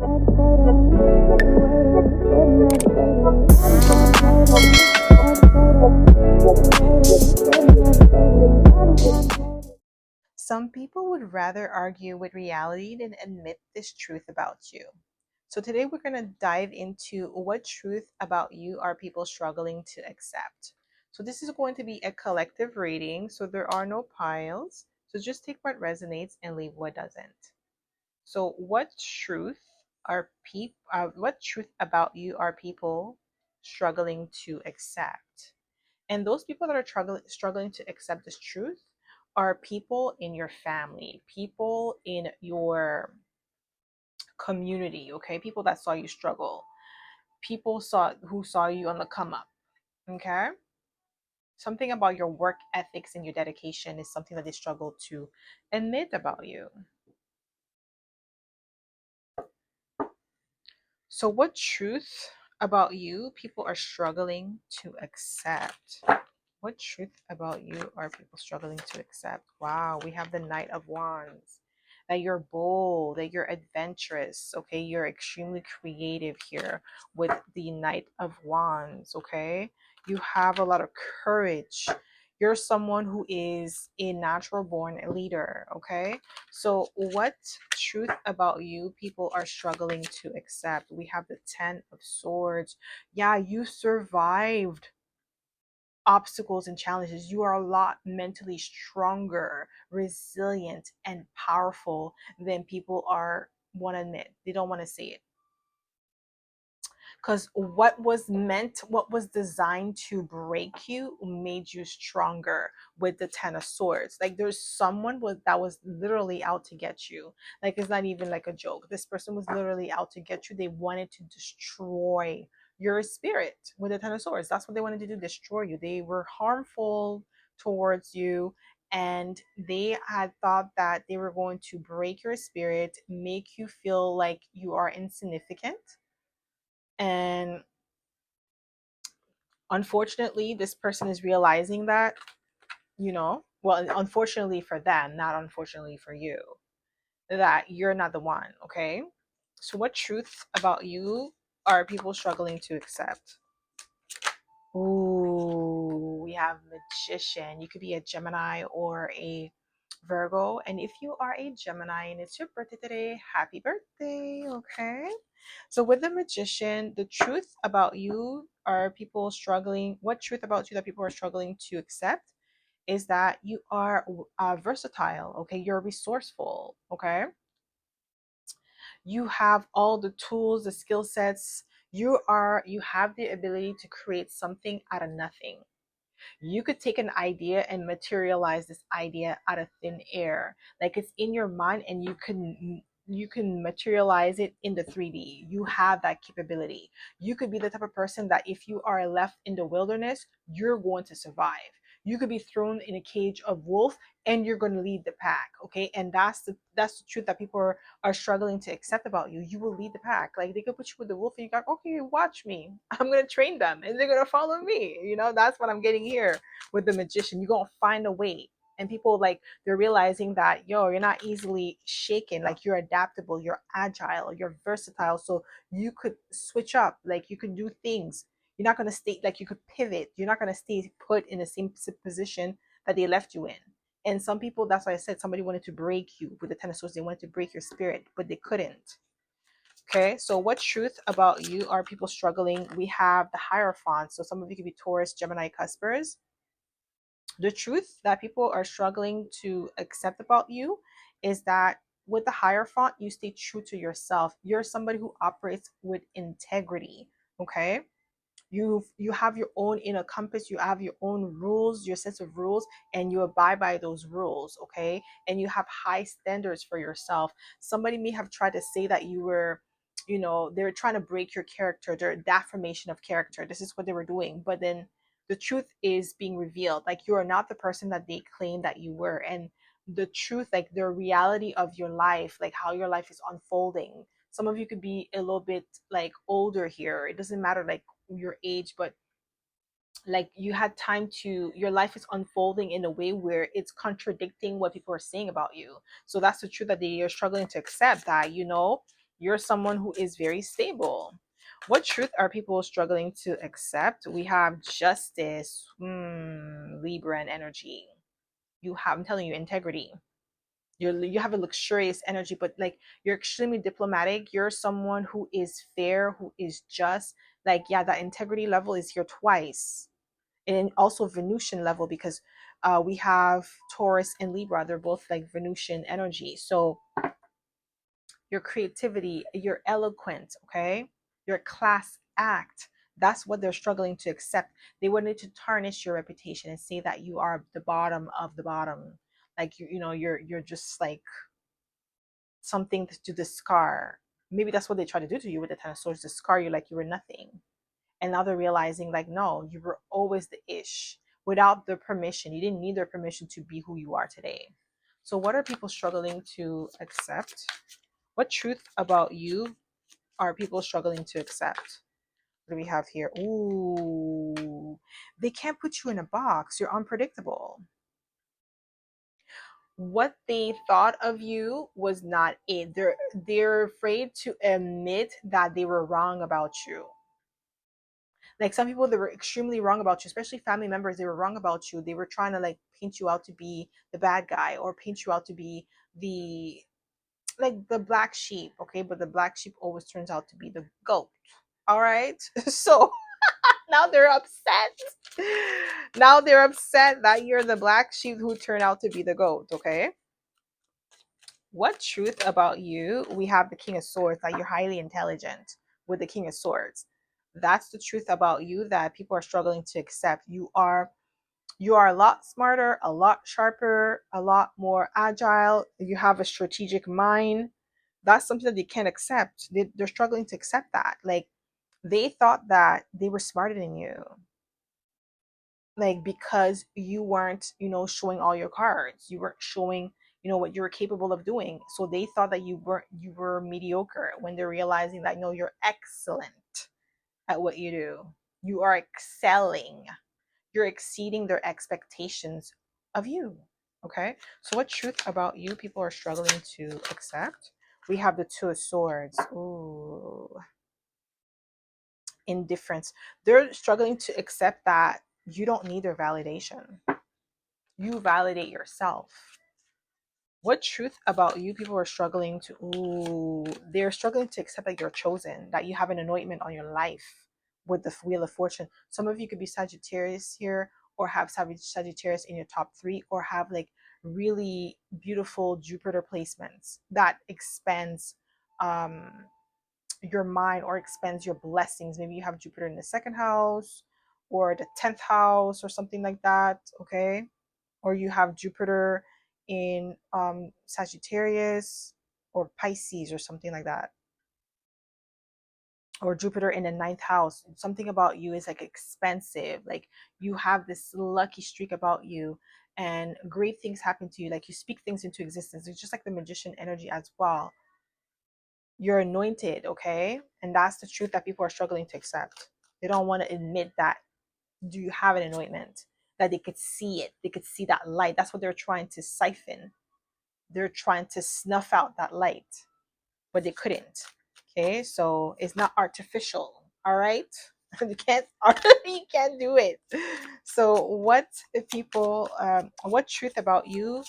Some people would rather argue with reality than admit this truth about you. So, today we're going to dive into what truth about you are people struggling to accept. So, this is going to be a collective reading, so there are no piles. So, just take what resonates and leave what doesn't. So, what truth about you are people struggling to accept? And those people that are struggling to accept this truth are people in your family, people in your community, okay? People that saw you struggle, people who saw you on the come up, okay? Something about your work ethics and your dedication is something that they struggle to admit about you. So, what truth about you people are struggling to accept? What truth about you are people struggling to accept? Wow, we have the Knight of Wands. That you're bold, that you're adventurous, okay? You're extremely creative here with the Knight of Wands, okay? You have a lot of courage. You're someone who is a natural born leader, okay? So, what truth about you people are struggling to accept? We have the Ten of Swords. Yeah, you survived obstacles and challenges. You are a lot mentally stronger, resilient, and powerful than people are want to admit. They don't want to say it. Because what was designed to break you made you stronger with the Ten of Swords. Like there's someone that was literally out to get you. Like it's not even like a joke. This person was literally out to get you. They wanted to destroy your spirit with the Ten of Swords. That's what they wanted to do, destroy you. They were harmful towards you, and they had thought that they were going to break your spirit, make you feel like you are insignificant. And unfortunately, this person is realizing that, well, unfortunately for them, not unfortunately for you, that you're not the one, okay? So, what truth about you are people struggling to accept? Ooh, we have Magician. You could be a Gemini or a Virgo. And if you are a Gemini and it's your birthday today, happy birthday, okay? So, with the Magician, the truth about you are people struggling, what truth about you that people are struggling to accept is that you are versatile, okay? You're resourceful, okay? You have all the tools, the skill sets. You have the ability to create something out of nothing. You could take an idea and materialize this idea out of thin air. Like it's in your mind and you can materialize it in the 3D. You have that capability. You could be the type of person that if you are left in the wilderness, you're going to survive. You could be thrown in a cage of wolf and you're going to lead the pack, okay? And that's the truth that people are struggling to accept about you. You will lead the pack. Like they could put you with the wolf and you go, okay, watch me. I'm going to train them and they're going to follow me. That's what I'm getting here with the Magician. You're going to find a way. And people, like, they're realizing that, you're not easily shaken. Like you're adaptable, you're agile, you're versatile. So you could switch up, like you could do things. You're not going to stay, like you could pivot. You're not going to stay put in the same position that they left you in. And some people, that's why I said somebody wanted to break you with the Ten of Swords. They wanted to break your spirit, but they couldn't. Okay, so what truth about you are people struggling? We have the Hierophant. So some of you could be Taurus, Gemini, Cuspers. The truth that people are struggling to accept about you is that with the Hierophant, you stay true to yourself. You're somebody who operates with integrity. Okay, you have your own inner compass, you have your own rules, your sense of rules, and you abide by those rules, okay? And you have high standards for yourself. Somebody may have tried to say that you were, they're trying to break your character, their defamation of character. This is what they were doing, but then the truth is being revealed. Like you are not the person that they claim that you were. And the truth, like the reality of your life, like how your life is unfolding. Some of you could be a little bit like older here. It doesn't matter like your age, but like you had time to, your life is unfolding in a way where it's contradicting what people are saying about you. So that's the truth that they are struggling to accept, that You're someone who is very stable. What truth are people struggling to accept? We have justice, Libra and energy. You have, I'm telling you, integrity. You have a luxurious energy, but like you're extremely diplomatic. You're someone who is fair, who is just. Like, yeah, that integrity level is here twice, and also Venusian level, because we have Taurus and Libra. They're both like Venusian energy. So your creativity, your eloquence, okay, your class act. That's what they're struggling to accept. They wanted to tarnish your reputation and say that you are the bottom of the bottom. Like you're just like something to discard. Maybe that's what they try to do to you with the Ten of Swords, discard you like you were nothing. And now they're realizing, like, no, you were always the ish without their permission. You didn't need their permission to be who you are today. So, what are people struggling to accept? What truth about you are people struggling to accept? What do we have here? Ooh, they can't put you in a box. You're unpredictable. What they thought of you was not it. They're afraid to admit that they were wrong about you. Like some people that were extremely wrong about you, especially family members, they were wrong about you. They were trying to like paint you out to be the bad guy or paint you out to be the like the black sheep, okay? But the black sheep always turns out to be the goat. All right. So now they're upset. Now they're upset that you're the black sheep who turned out to be the goat, okay? What truth about you? We have the King of Swords, that you're highly intelligent with the King of Swords. That's the truth about you that people are struggling to accept. You are a lot smarter, a lot sharper, a lot more agile. You have a strategic mind. That's something that they can't accept. They're struggling to accept that. Like they thought that they were smarter than you, like because you weren't showing all your cards, you weren't showing what you were capable of doing, so they thought that you were mediocre, when they're realizing that no, you're excellent at what you do. You are excelling. You're exceeding their expectations of you. Okay, so what truth about you people are struggling to accept? We have the Two of Swords. Ooh, indifference. They're struggling to accept that you don't need their validation. You validate yourself. What truth about you people are struggling to, ooh, they're struggling to accept that you're chosen, that you have an anointment on your life with the Wheel of Fortune. Some of you could be Sagittarius here, or have Sagittarius in your top three, or have like really beautiful Jupiter placements that expands um your mind or expands your blessings. Maybe you have Jupiter in the second house or the 10th house or something like that, okay? Or you have Jupiter in Sagittarius or Pisces or something like that, or Jupiter in the ninth house. Something about you is like expensive, like you have this lucky streak about you, and great things happen to you, like you speak things into existence. It's just like the magician energy as well. You're anointed, okay? And that's the truth that people are struggling to accept. They don't want to admit that do you have an anointment, that they could see it, they could see that light. That's what they're trying to siphon. They're trying to snuff out that light, but they couldn't. Okay, so it's not artificial. All right, you can't you can't do it. So what if people what truth about you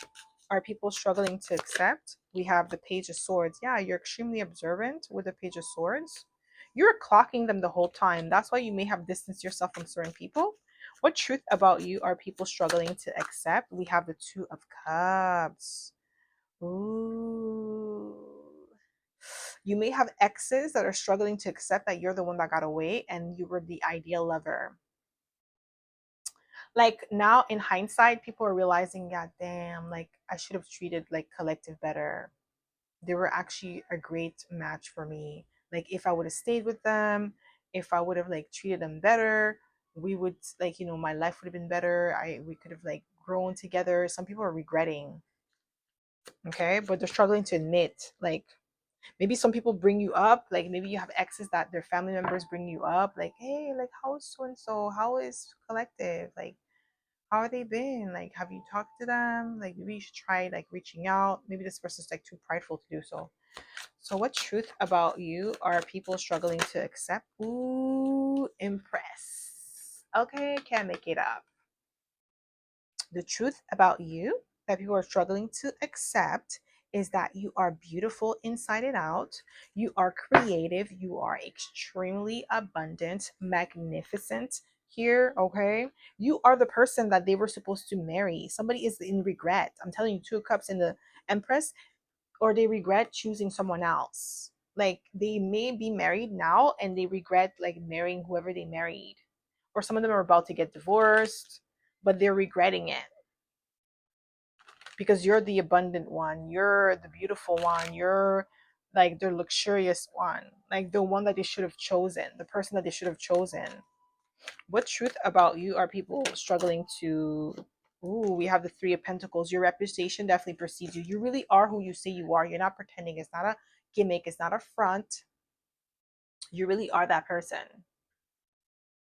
are people struggling to accept? We have the Page of Swords. Yeah, you're extremely observant with the Page of Swords. You're clocking them the whole time. That's why you may have distanced yourself from certain people. What truth about you are people struggling to accept? We have the Two of Cups. Ooh. You may have exes that are struggling to accept that you're the one that got away and you were the ideal lover. Like now in hindsight, people are realizing, yeah, damn, like I should have treated like Collective better. They were actually a great match for me. Like if I would have stayed with them, if I would have like treated them better, we would like, my life would have been better. We could have like grown together. Some people are regretting, okay, but they're struggling to admit, like maybe some people bring you up, like maybe you have exes that their family members bring you up, like, hey, like how is so and so, how is Collective, like How have they been? Like, have you talked to them? Like, maybe you should try like reaching out. Maybe this person's like too prideful to do so. So, what truth about you are people struggling to accept? Ooh, impress. Okay, can't make it up. The truth about you that people are struggling to accept is that you are beautiful inside and out. You are creative. You are extremely abundant, magnificent here. Okay. You are the person that they were supposed to marry. Somebody is in regret. I'm telling you, Two of Cups in the Empress, or they regret choosing someone else. Like they may be married now and they regret like marrying whoever they married. Or some of them are about to get divorced, but they're regretting it because you're the abundant one, you're the beautiful one, you're like the luxurious one, like the one that they should have chosen, the person that they should have chosen. What truth about you are people struggling to? Ooh, we have the Three of Pentacles. Your reputation definitely precedes you. You really are who you say you are. You're not pretending. It's not a gimmick. It's not a front. You really are that person.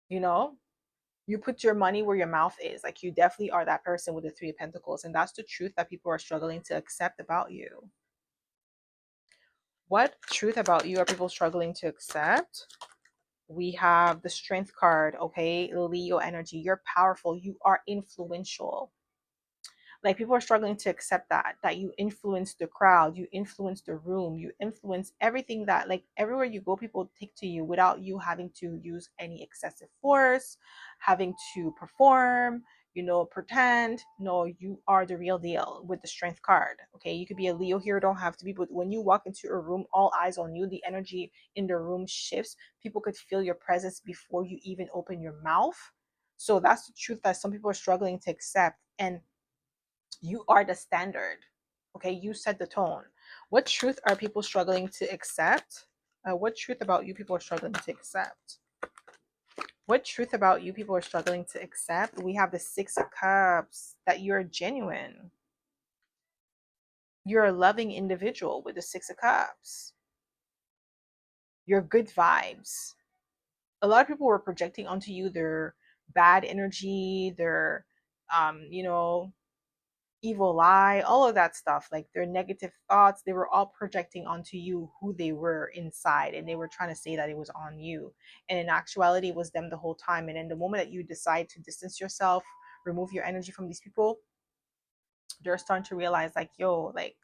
You know, you put your money where your mouth is. Like you definitely are that person with the Three of Pentacles, and that's the truth that people are struggling to accept about you. What truth about you are people struggling to accept? We have the Strength card, okay? Leo energy. You're powerful. You are influential. Like people are struggling to accept that you influence the crowd, you influence the room, you influence everything, that like everywhere you go people take to you without you having to use any excessive force, having to perform, pretend. No, you are the real deal with the Strength card. Okay, you could be a Leo here, don't have to be, but when you walk into a room, all eyes on you, the energy in the room shifts. People could feel your presence before you even open your mouth. So that's the truth that some people are struggling to accept. And you are the standard. Okay, you set the tone. What truth are people struggling to accept? What truth about you people are struggling to accept? What truth about you people are struggling to accept? We have the Six of Cups, that you're genuine. You're a loving individual with the Six of Cups. You're good vibes. A lot of people were projecting onto you their bad energy, their you know, evil eye, all of that stuff, like their negative thoughts, they were all projecting onto you who they were inside, and they were trying to say that it was on you. And in actuality, it was them the whole time. And in the moment that you decide to distance yourself, remove your energy from these people, they're starting to realize, like, yo, like,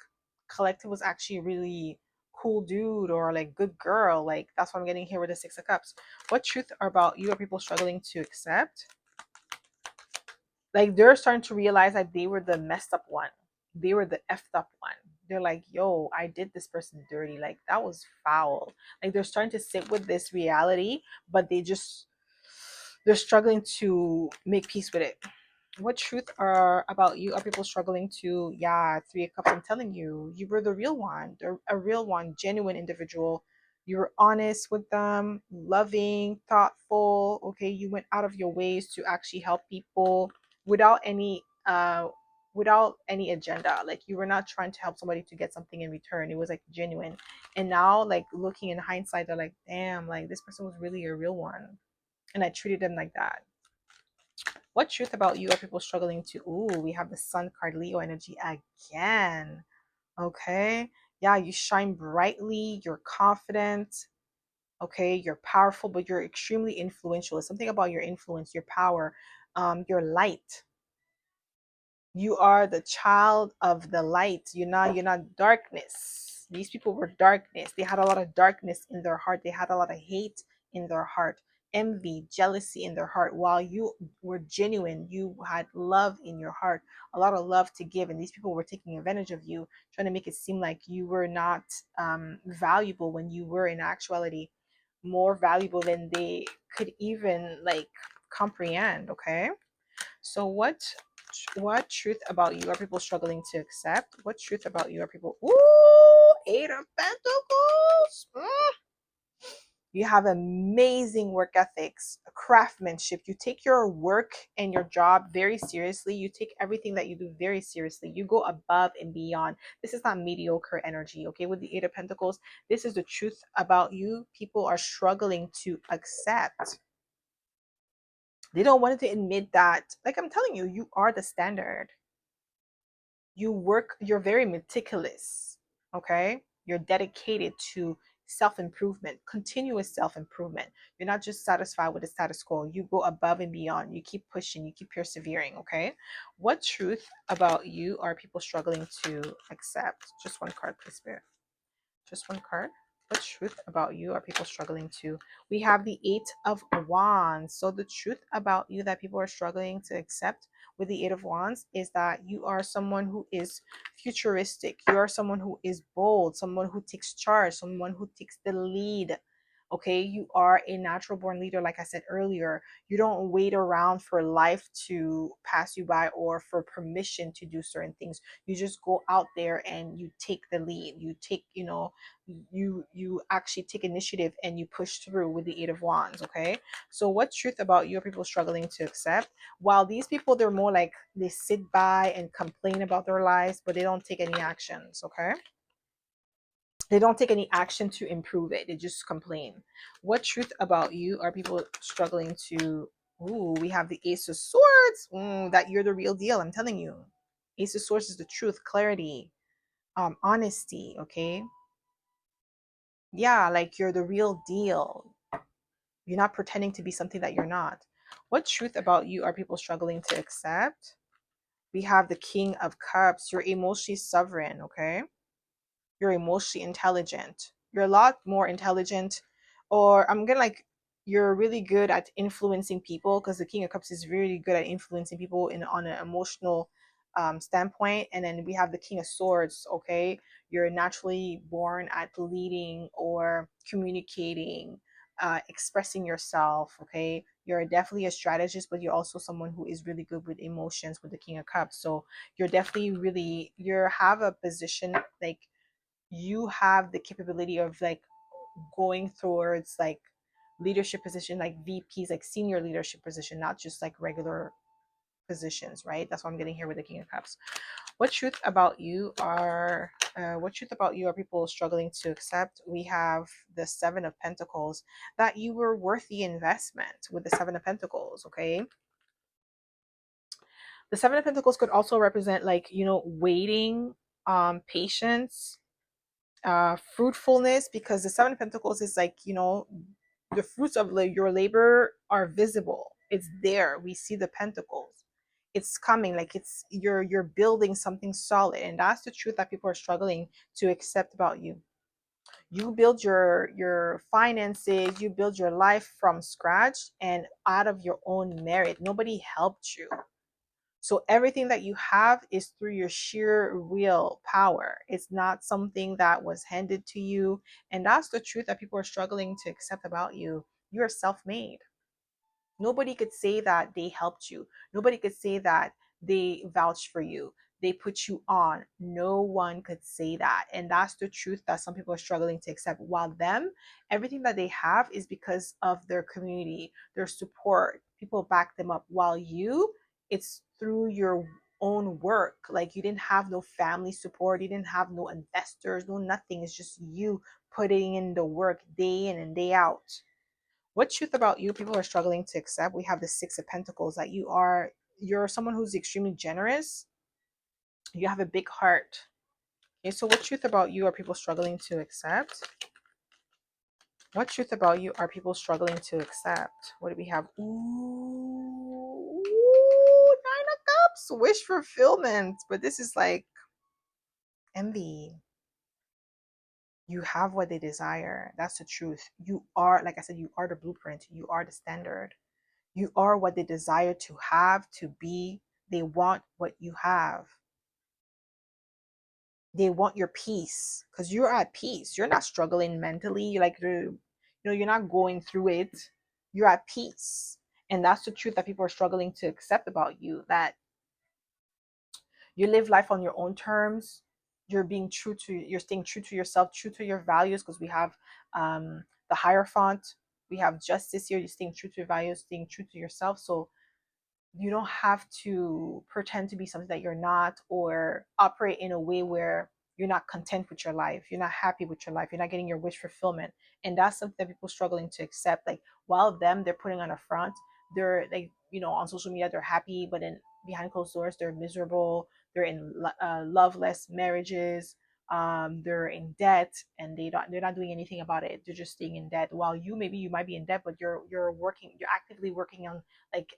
Collective was actually a really cool dude, or like good girl. Like, that's what I'm getting here with the Six of Cups. What truth about you are people struggling to accept? Like they're starting to realize that they were the messed up one. They were the effed up one. They're like, yo, I did this person dirty. Like that was foul. Like they're starting to sit with this reality, but they're struggling to make peace with it. What truth are about you are people struggling to? Yeah, Three of Cups. I'm telling you, you were the real one, a real one, genuine individual. You were honest with them, loving, thoughtful. Okay, you went out of your ways to actually help people without any agenda. Like you were not trying to help somebody to get something in return. It was like genuine. And now, like looking in hindsight, they're like, damn, like this person was really a real one, and I treated them like that. What truth about you are people struggling to? Ooh, we have the Sun card, Leo energy again. Okay. Yeah, you shine brightly, you're confident. Okay, you're powerful, but you're extremely influential. It's something about your influence, your power, your light. You are the child of the light. You're not darkness. These people were darkness. They had a lot of darkness in their heart. They had a lot of hate in their heart, envy, jealousy in their heart. While you were genuine, you had love in your heart, a lot of love to give. And these people were taking advantage of you, trying to make it seem like you were not valuable, when you were in actuality more valuable than they could even like comprehend. Okay, so what truth about you are people struggling to accept? What truth about you are people? Ooh, Eight of Pentacles. You have amazing work ethics, craftsmanship. You take your work and your job very seriously. You take everything that you do very seriously. You go above and beyond. This is not mediocre energy, okay? With the Eight of Pentacles, this is the truth about you. People are struggling to accept. They don't want to admit that, like I'm telling you, you are the standard. You work, you're very meticulous, okay? You're dedicated to self-improvement, continuous self-improvement. You're not just satisfied with the status quo. You go above and beyond. You keep pushing, you keep persevering, okay? What truth about you are people struggling to accept? Just one card, please, Spirit. Just one card. What truth about you are people struggling to? We have the Eight of Wands. So the truth about you that people are struggling to accept with the Eight of Wands is that you are someone who is futuristic. You are someone who is bold, someone who takes charge, someone who takes the lead. Okay, you are a natural born leader, like I said earlier. You don't wait around for life to pass you by or for permission to do certain things. You just go out there and you take the lead. You take, you actually take initiative and you push through with the Eight of Wands. Okay, so what truth about you are people struggling to accept? While these people, they're more like they sit by and complain about their lives, but they don't take any actions. Okay, they don't take any action to improve it. They just complain. What truth about you are people struggling to? Ooh, we have the Ace of Swords. That you're the real deal. I'm telling you, Ace of Swords is the truth, clarity, honesty. Okay, yeah, like you're the real deal. You're not pretending to be something that you're not. What truth about you are people struggling to accept? We have the King of Cups. You're emotionally sovereign. Okay, you're emotionally intelligent. You're a lot more intelligent, or I'm gonna like you're really good at influencing people because the King of Cups is really good at influencing people in on an emotional standpoint. And then we have the King of Swords. Okay, you're naturally born at leading or communicating, expressing yourself. Okay, you're definitely a strategist, but you're also someone who is really good with emotions with the King of Cups. So you're definitely really you have a position like you have the capability of like going towards like leadership position, like VPs, like senior leadership position, not just like regular positions, right? That's what I'm getting here with the King of Cups. What truth about you are what truth about you are people struggling to accept? We have the Seven of Pentacles, that you were worth the investment with the Seven of Pentacles. Okay, the Seven of Pentacles could also represent like waiting, patience, fruitfulness, because the Seven of Pentacles is like the fruits of your labor are visible. It's there. We see the pentacles. It's coming. Like you're building something solid, and that's the truth that people are struggling to accept about you. You build your finances, you build your life from scratch and out of your own merit. Nobody helped you. So everything that you have is through your sheer will power. It's not something that was handed to you. And that's the truth that people are struggling to accept about you. You're self-made. Nobody could say that they helped you. Nobody could say that they vouched for you. They put you on. No one could say that. And that's the truth that some people are struggling to accept. While them, everything that they have is because of their community, their support. People back them up. While you, it's through your own work. Like you didn't have no family support, you didn't have no investors, no nothing. It's just you putting in the work day in and day out. What truth about you people are struggling to accept? We have the Six of Pentacles, that you're someone who's extremely generous. You have a big heart. Okay, so what truth about you are people struggling to accept? What truth about you are people struggling to accept? What do we have? Ooh, Nine of Cups, wish fulfillment. But this is like envy. You have what they desire. That's the truth. You are, like I said, you are the blueprint. You are the standard. You are what they desire to have, to be. They want what you have. They want your peace because you're at peace. You're not struggling mentally. Like you're not going through it. You're at peace. And that's the truth that people are struggling to accept about you, that you live life on your own terms. You're staying true to yourself, true to your values, because we have the Hierophant, we have justice here. You're staying true to your values, staying true to yourself. So you don't have to pretend to be something that you're not, or operate in a way where you're not content with your life, you're not happy with your life, you're not getting your wish fulfillment. And that's something that people are struggling to accept. Like while them, they're putting on a front, they're like, on social media they're happy, but then behind closed doors they're miserable. They're in loveless marriages. They're in debt, and they're not doing anything about it. They're just staying in debt, while you might be in debt, but you're actively working on, like,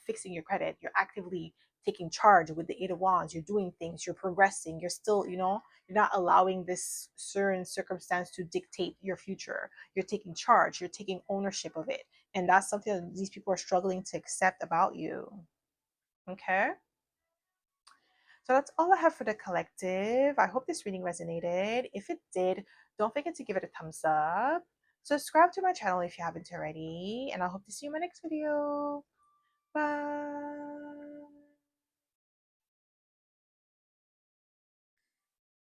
fixing your credit. You're actively taking charge with the 8 of Wands. You're doing things, you're progressing, you're still, you're not allowing this certain circumstance to dictate your future. You're taking charge, you're taking ownership of it. And that's something that these people are struggling to accept about you. Okay. So that's all I have for the collective. I hope this reading resonated. If it did, don't forget to give it a thumbs up. Subscribe to my channel if you haven't already. And I hope to see you in my next video. Bye.